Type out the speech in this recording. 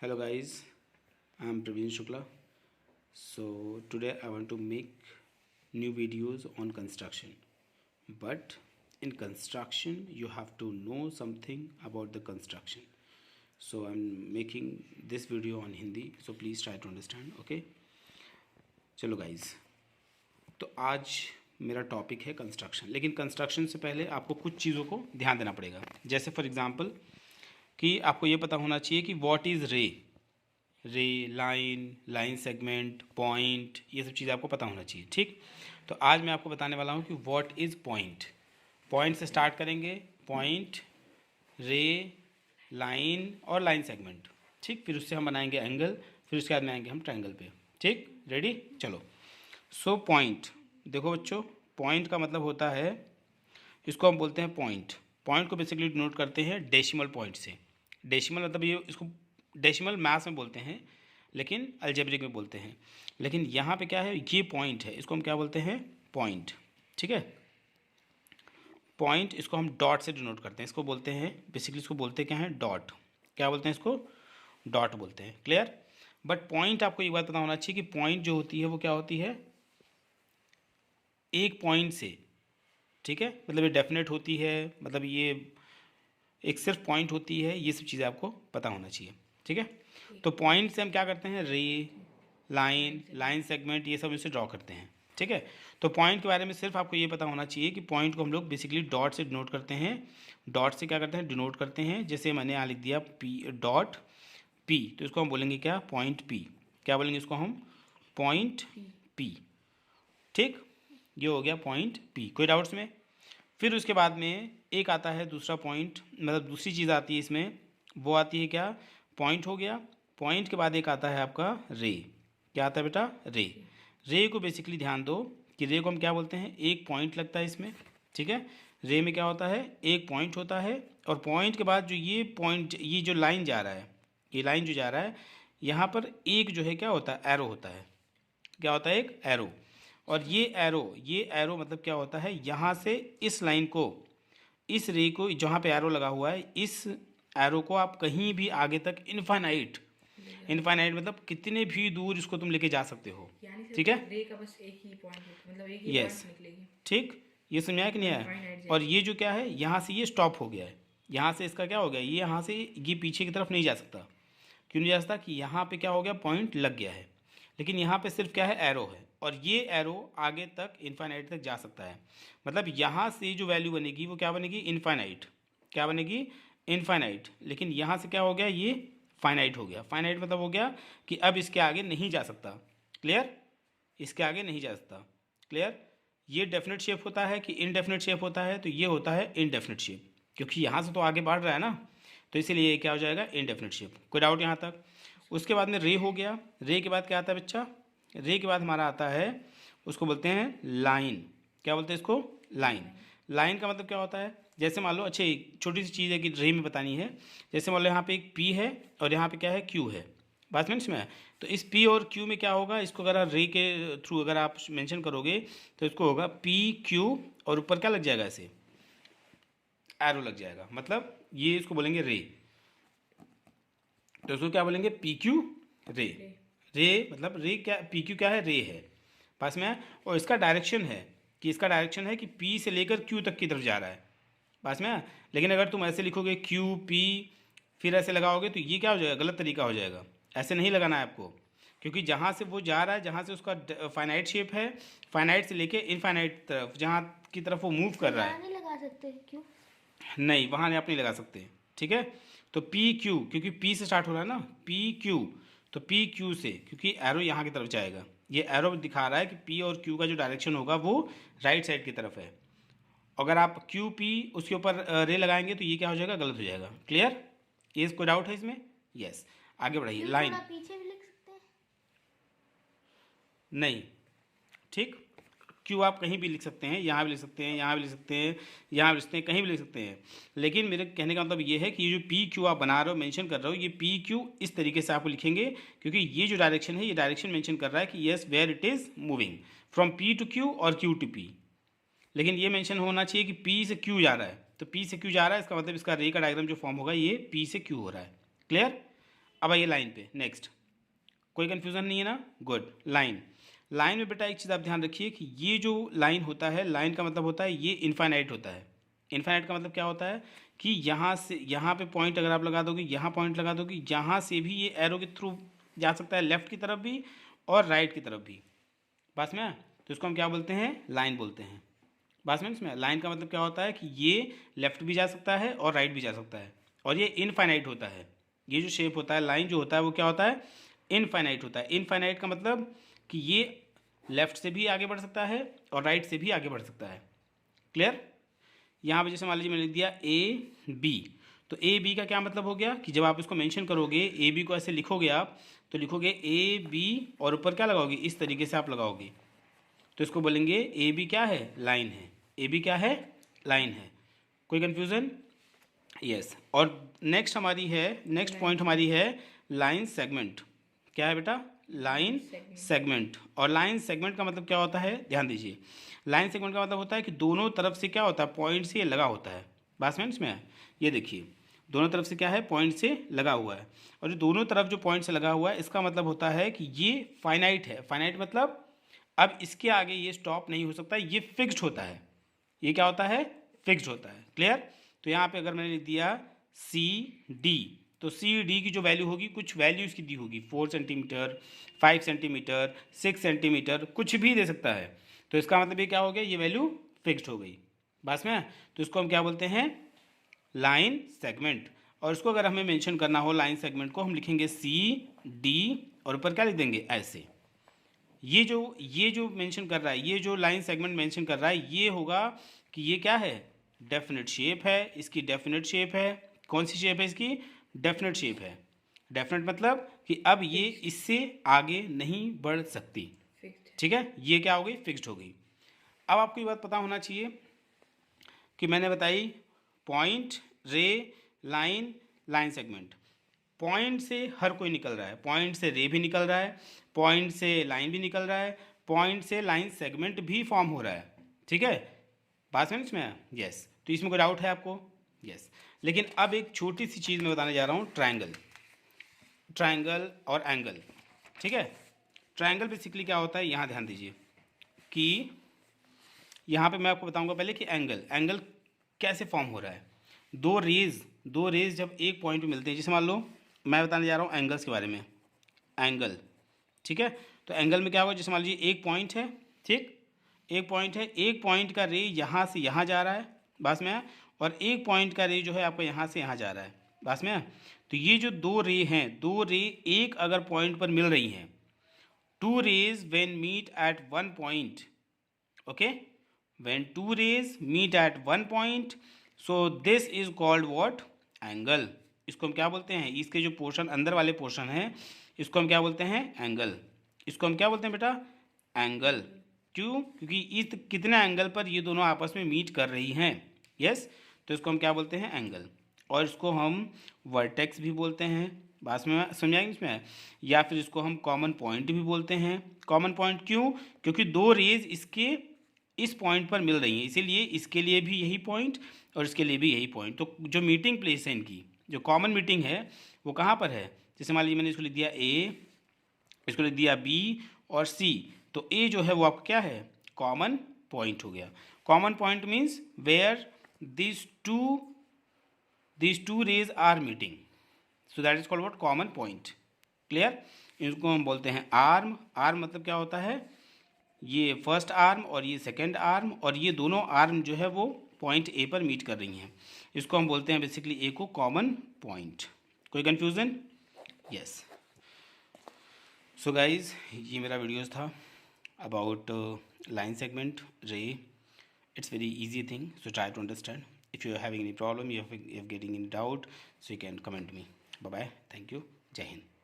Hello guys, I am Praveen Shukla. So today I want to make new videos on construction. But in construction you have to know something about the construction. So I'm making this video on Hindi, so please try to understand, okay? चलो guys, तो आज मेरा topic है construction, लेकिन construction से पहले आपको कुछ चीज़ों को ध्यान देना पड़ेगा। जैसे फॉर एग्जांपल कि आपको ये पता होना चाहिए कि व्हाट इज़ रे, लाइन सेगमेंट, पॉइंट, ये सब चीज़ें आपको पता होना चाहिए। ठीक, तो आज मैं आपको बताने वाला हूँ कि व्हाट इज़ पॉइंट। पॉइंट से स्टार्ट करेंगे, पॉइंट, रे, लाइन और लाइन सेगमेंट। ठीक, फिर उससे हम बनाएंगे एंगल, फिर उसके बाद में आएंगे हम ट्रायंगल पे। ठीक, रेडी, चलो। सो पॉइंट, देखो बच्चों, पॉइंट का मतलब होता है, इसको हम बोलते हैं पॉइंट। पॉइंट को बेसिकली डिनोट करते हैं डेसिमल पॉइंट से। डेसिमल मतलब ये, इसको डेसिमल मैथ्स में बोलते हैं, लेकिन अलजेब्रिक में बोलते हैं। लेकिन यहाँ पे क्या है, ये पॉइंट है, इसको हम क्या बोलते हैं, पॉइंट। ठीक है, पॉइंट, इसको हम डॉट से डिनोट करते हैं। इसको बोलते हैं बेसिकली, इसको बोलते क्या है, डॉट। क्या बोलते हैं इसको, डॉट बोलते हैं। क्लियर। बट पॉइंट, आपको एक बात पता होना चाहिए कि पॉइंट जो होती है वो क्या होती है, एक पॉइंट से। ठीक है, मतलब ये डेफिनेट होती है, मतलब ये एक सिर्फ पॉइंट होती है। ये सब चीज़ें आपको पता होना चाहिए। ठीक है, तो पॉइंट से हम क्या करते हैं, रे, लाइन सेगमेंट, ये सब इसे ड्रॉ करते हैं। ठीक है, तो पॉइंट के बारे में सिर्फ आपको ये पता होना चाहिए कि पॉइंट को हम लोग बेसिकली डॉट से डिनोट करते हैं। डॉट से क्या करते हैं, डिनोट करते हैं। जैसे मैंने यहाँ लिख दिया पी, डॉट पी, तो इसको हम बोलेंगे क्या, पॉइंट पी। क्या बोलेंगे इसको हम, पॉइंट पी। ठीक, ये हो गया पॉइंट पी। कोई डाउट्स में। फिर उसके बाद में एक आता है दूसरा पॉइंट, मतलब दूसरी चीज़ आती है इसमें, वो आती है क्या, पॉइंट हो गया। पॉइंट के बाद एक आता है आपका रे। क्या आता है बेटा, रे। रे को बेसिकली ध्यान दो कि रे को हम क्या बोलते हैं, एक पॉइंट लगता है इसमें। ठीक है, रे में क्या होता है, एक पॉइंट होता है। और पॉइंट के बाद जो ये पॉइंट, ये जो लाइन जा रहा है, ये लाइन जो जा रहा है, यहाँ पर एक जो है क्या होता है, एरो होता है। क्या होता है, एक एरो। और ये एरो मतलब क्या होता है, यहाँ से इस लाइन को, इस रे को, जहाँ पे एरो लगा हुआ है, इस एरो को आप कहीं भी आगे तक इनफाइनाइट, इनफाइनाइट मतलब कितने भी दूर इसको तुम लेके जा सकते हो। ठीक है, रे का बस एक ही पॉइंट, मतलब एक ही यस, पॉइंट निकलेगी। ठीक, ये समझाया कि नहीं आया। इनफाइनाइट और जैसे। ये जो क्या है, यहाँ से ये स्टॉप हो गया है, यहाँ से इसका क्या हो गया, ये यहाँ से ये पीछे की तरफ नहीं जा सकता। क्यों नहीं जा सकता, कि यहाँ पे क्या हो गया, पॉइंट लग गया है। लेकिन यहाँ पे सिर्फ क्या है, एरो है, और ये एरो आगे तक इनफाइनाइट तक जा सकता है। मतलब यहाँ से जो वैल्यू बनेगी वो क्या बनेगी, इनफाइनाइट। क्या बनेगी, इनफाइनाइट। लेकिन यहाँ से क्या हो गया, ये फाइनाइट हो गया। फाइनाइट मतलब हो गया कि अब इसके आगे नहीं जा सकता। क्लियर, इसके आगे नहीं जा सकता। क्लियर। ये डेफिनेट शेप होता है कि इनडेफिनेट शेप होता है, तो ये होता है इनडेफिनेट शेप, क्योंकि यहाँ से तो आगे बढ़ रहा है ना, तो इसीलिए ये क्या हो जाएगा, इनडेफिनेट शेप। कोई डाउट यहाँ तक। उसके बाद में रे हो गया। रे के बाद क्या आता है बच्चा, रे के बाद हमारा आता है, उसको बोलते हैं लाइन। क्या बोलते हैं इसको, लाइन। लाइन का मतलब क्या होता है, जैसे मान लो, अच्छा एक छोटी सी चीज़ है कि रे में बतानी है। जैसे मान लो यहाँ पे एक पी है और यहाँ पे क्या है, क्यू है। बात में इसमें है, तो इस पी और क्यू में क्या होगा, इसको अगर आप रे के थ्रू अगर आप मेंशन करोगे तो इसको होगा पी क्यू, और ऊपर क्या लग जाएगा, ऐसे एरो लग जाएगा। मतलब ये इसको बोलेंगे रे, तो इसको क्या बोलेंगे, पी क्यू रे। रे मतलब रे, क्या पी क्यू क्या है, रे है, पास में है। और इसका डायरेक्शन है, कि इसका डायरेक्शन है कि पी से लेकर क्यू तक की तरफ जा रहा है, पास में है। लेकिन अगर तुम ऐसे लिखोगे क्यू पी, फिर ऐसे लगाओगे, तो ये क्या हो जाएगा, गलत तरीका हो जाएगा। ऐसे नहीं लगाना है आपको, क्योंकि जहाँ से वो जा रहा है, जहाँ से उसका फाइनाइट शेप है, फाइनाइट से लेके इनफाइनाइट तरफ, जहाँ की तरफ वो मूव कर रहा है, नहीं लगा सकते क्यों? नहीं, वहाँ आप नहीं लगा सकते। ठीक है, तो पी क्यू, क्योंकि पी से स्टार्ट हो रहा है ना, पी क्यू, तो पी क्यू से, क्योंकि एरो यहाँ की तरफ जाएगा, ये एरो दिखा रहा है कि पी और क्यू का जो डायरेक्शन होगा वो राइट साइड की तरफ है। अगर आप क्यू पी उसके ऊपर रे लगाएंगे तो ये क्या हो जाएगा, गलत हो जाएगा। क्लियर, ये कोई डाउट है इसमें, यस। आगे बढ़ाइए, लाइन, पीछे भी लिख सकते हैं। नहीं, ठीक, क्यू आप कहीं भी लिख सकते हैं, यहाँ भी लिख सकते हैं, यहाँ भी लिख सकते हैं, यहाँ भी लिख सकते हैं, कहीं भी लिख सकते हैं। लेकिन मेरे कहने का मतलब ये है कि ये जो पी क्यू आप बना रहे हो, मेंशन कर रहे हो, ये पी क्यू इस तरीके से आपको लिखेंगे, क्योंकि ये जो डायरेक्शन है, ये डायरेक्शन मेंशन कर रहा है कि yes where it is moving from P to Q और क्यू टू पी। लेकिन ये मेंशन होना चाहिए कि पी से क्यू जा रहा है, तो पी से क्यू जा रहा है, इसका मतलब इसका रे का डायग्राम जो फॉर्म होगा, ये पी से क्यू हो रहा है। क्लियर। अब आइए लाइन पे। नेक्स्ट, कोई कन्फ्यूज़न नहीं है ना? गुड। लाइन, लाइन में बेटा एक चीज़ आप ध्यान रखिए कि ये जो लाइन होता है, लाइन का मतलब होता है ये इनफाइनाइट होता है। इनफाइनाइट का मतलब क्या होता है कि यहाँ से यहाँ पे पॉइंट अगर आप लगा दोगे, यहाँ पॉइंट लगा दोगे, यहाँ से भी ये एरो के थ्रू जा सकता है, लेफ्ट की तरफ भी और राइट की तरफ भी। बात में, तो इसको हम क्या बोलते हैं? लाइन बोलते हैं। बात में इसमें लाइन का मतलब क्या होता है कि ये लेफ्ट भी जा सकता है और राइट भी जा सकता है, और ये इनफाइनाइट होता है। ये जो शेप होता है, लाइन जो होता है, वो क्या होता है? इनफाइनाइट होता है। इनफाइनाइट का मतलब कि ये लेफ्ट से भी आगे बढ़ सकता है और राइट से भी आगे बढ़ सकता है। क्लियर? यहाँ पे जैसे मान लीजिए मैंने लिख दिया ए बी, तो ए बी का क्या मतलब हो गया कि जब आप इसको मेंशन करोगे, ए बी को ऐसे लिखोगे आप, तो लिखोगे ए बी और ऊपर क्या लगाओगे? इस तरीके से आप लगाओगे, तो इसको बोलेंगे ए बी क्या है? लाइन है। ए बी क्या है? लाइन है। कोई कन्फ्यूज़न? यस। और नेक्स्ट हमारी है, नेक्स्ट पॉइंट हमारी है लाइन सेगमेंट। क्या है बेटा? Line segment. और लाइन सेगमेंट का मतलब क्या होता है? ध्यान दीजिए, लाइन सेगमेंट का मतलब होता है कि दोनों तरफ से क्या होता है? पॉइंट से लगा होता है। बात में इसमें ये देखिए, दोनों तरफ से क्या है? पॉइंट से लगा हुआ है। और जो दोनों तरफ जो पॉइंट से लगा हुआ है, इसका मतलब होता है कि ये फाइनाइट है। फाइनाइट मतलब अब इसके आगे ये स्टॉप नहीं हो सकता, ये फिक्स्ड होता है। ये क्या होता है? फिक्स्ड होता है। क्लियर? तो यहाँ पे अगर मैंने लिख दिया सी डी, तो सी डी की जो वैल्यू होगी, कुछ वैल्यू इसकी दी होगी, 4 सेंटीमीटर, 5 सेंटीमीटर, 6 सेंटीमीटर, कुछ भी दे सकता है। तो इसका मतलब ये क्या हो गया? ये वैल्यू फिक्स्ड हो गई। बस में, तो इसको हम क्या बोलते हैं? Line segment. और इसको अगर हमें मेंशन करना हो लाइन सेगमेंट को, हम लिखेंगे सी डी और ऊपर क्या लिख देंगे? ऐसे। ये जो मेंशन कर रहा है, ये जो लाइन सेगमेंट मेंशन कर रहा है, ये होगा कि ये क्या है? डेफिनेट शेप है। इसकी डेफिनेट शेप है। कौन सी शेप है इसकी? डेफिनेट शेप है। डेफिनेट मतलब कि अब ये इससे आगे नहीं बढ़ सकती। ठीक है? ये क्या हो गई? फिक्स्ड हो गई। अब आपको ये बात पता होना चाहिए कि मैंने बताई पॉइंट, रे, लाइन, लाइन सेगमेंट। पॉइंट से हर कोई निकल रहा है, पॉइंट से रे भी निकल रहा है, पॉइंट से लाइन भी निकल रहा है, पॉइंट से लाइन सेगमेंट भी फॉर्म हो रहा है। ठीक है? बात समझ में? यस। तो इसमें कोई डाउट है आपको? यस। लेकिन अब एक छोटी सी चीज़ मैं बताने जा रहा हूँ, ट्रायंगल। ट्रायंगल और एंगल। ठीक है? ट्रायंगल बेसिकली क्या होता है, यहाँ ध्यान दीजिए कि यहाँ पे मैं आपको बताऊंगा पहले कि एंगल, एंगल कैसे फॉर्म हो रहा है। दो रेज जब एक पॉइंट पे मिलते हैं, जैसे मान लो मैं बताने जा रहा हूँ एंगल्स के बारे में। एंगल, ठीक है? तो एंगल में क्या होगा? जैसे मान लीजिए एक पॉइंट है, ठीक? एक पॉइंट है, एक पॉइंट का रे यहाँ से यहाँ जा रहा है, बस में, और एक पॉइंट का रे जो है आपका यहाँ से यहाँ जा रहा है, बस में। तो ये जो दो रे हैं, दो रे एक अगर पॉइंट पर मिल रही हैं, two rays when meet at one point, okay, when two rays meet at one point, so this is called what? Angle. इसको हम क्या बोलते हैं? इसके जो पोर्शन अंदर वाले पोर्शन हैं, इसको हम क्या बोलते हैं? एंगल। इसको हम क्या बोलते हैं बेटा? एंगल। क्यों? क्योंकि इस कितने एंगल पर ये दोनों आपस में मीट कर रही हैं। यस। तो इसको हम क्या बोलते हैं? एंगल। और इसको हम वर्टेक्स भी बोलते हैं, बात में समझाएंगे इसमें, या फिर इसको हम कॉमन पॉइंट भी बोलते हैं। कॉमन पॉइंट क्यों? क्योंकि दो रेज इसके इस पॉइंट पर मिल रही हैं, इसीलिए इसके लिए भी यही पॉइंट और इसके लिए भी यही पॉइंट। तो जो मीटिंग प्लेस है इनकी, जो कॉमन मीटिंग है, वो कहाँ पर है? जैसे मान लीजिए मैंने इसको लिख दिया ए, इसको लिख दिया बी और सी, तो ए जो है वो आपका क्या है? कॉमन पॉइंट हो गया। Common point means where this two rays are meeting, so that is called what? Common point. Clear? इसको हम बोलते हैं आर्म। आर्म मतलब क्या होता है? ये फर्स्ट आर्म और ये सेकेंड आर्म, और ये दोनों आर्म जो है वो पॉइंट ए पर मीट कर रही हैं, इसको हम बोलते हैं बेसिकली ए को कॉमन पॉइंट। कोई कन्फ्यूज़न? यस। सो गाइज, ये मेरा वीडियोस था अबाउट लाइन सेगमेंट, रे। It's very easy thing, so try to understand. If you are having any problem, you are getting any doubt, so you can comment me. Bye bye. Thank you. Jai Hind.